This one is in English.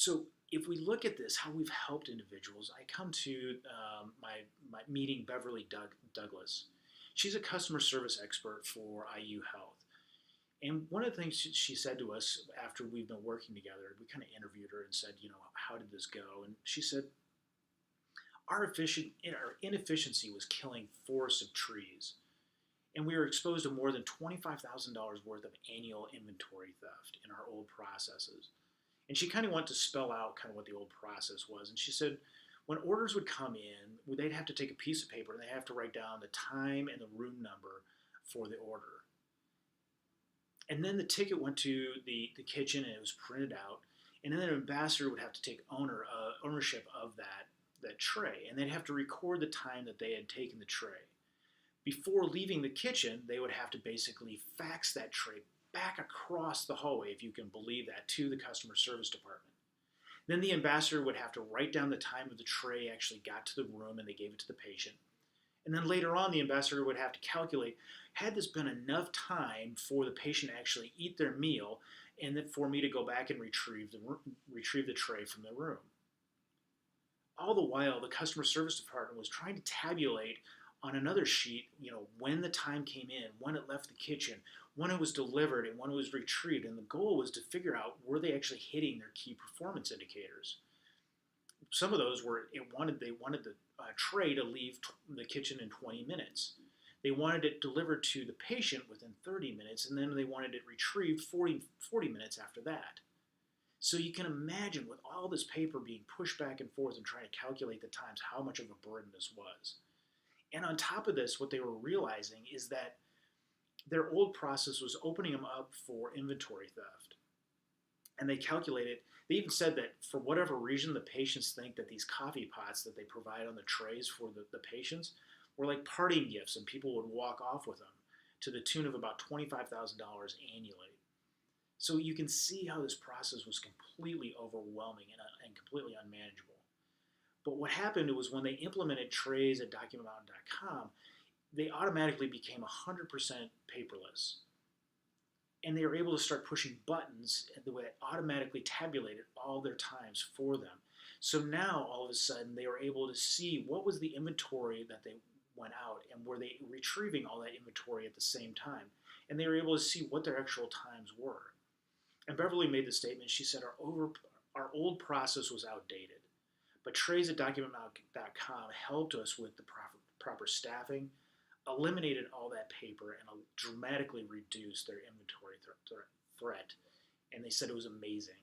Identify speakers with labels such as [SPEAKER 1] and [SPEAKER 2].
[SPEAKER 1] So if we look at this, how we've helped individuals, I come to my meeting Beverly Douglas. She's a customer service expert for IU Health. And one of the things she said to us after we've been working together, we kind of interviewed her and said, how did this go? And she said, our inefficiency was killing forests of trees. And we were exposed to more than $25,000 worth of annual inventory theft in our old processes. And she kind of wanted to spell out kind of what the old process was. And she said, when orders would come in, they'd have to take a piece of paper and they have to write down the time and the room number for the order. And then the ticket went to the kitchen and it was printed out. And then an ambassador would have to take ownership of that tray. And they'd have to record the time that they had taken the tray. Before leaving the kitchen, they would have to basically fax that tray back across the hallway, if you can believe that, to the customer service department. Then the ambassador would have to write down the time of the tray actually got to the room and they gave it to the patient. And then later on, the ambassador would have to calculate, had this been enough time for the patient to actually eat their meal and then for me to go back and retrieve the tray from the room. All the while, the customer service department was trying to tabulate on another sheet, when the time came in, when it left the kitchen, when it was delivered, and when it was retrieved. And the goal was to figure out, were they actually hitting their key performance indicators? Some of those were, they wanted the tray to leave the kitchen in 20 minutes. They wanted it delivered to the patient within 30 minutes, and then they wanted it retrieved 40 minutes after that. So you can imagine, with all this paper being pushed back and forth and trying to calculate the times, how much of a burden this was. And on top of this, what they were realizing is that their old process was opening them up for inventory theft. And they they even said that for whatever reason, the patients think that these coffee pots that they provide on the trays for the patients were like parting gifts, and people would walk off with them to the tune of about $25,000 annually. So you can see how this process was completely overwhelming and completely unmanageable. But what happened was when they implemented trays at DocumentMountain.com, they automatically became 100% paperless. And they were able to start pushing buttons the way it automatically tabulated all their times for them. So now, all of a sudden, they were able to see what was the inventory that they went out, and were they retrieving all that inventory at the same time. And they were able to see what their actual times were. And Beverly made the statement, she said, our old process was outdated. But trays at DocumentMountain.com helped us with the proper staffing, eliminated all that paper, and dramatically reduced their inventory threat. And they said it was amazing.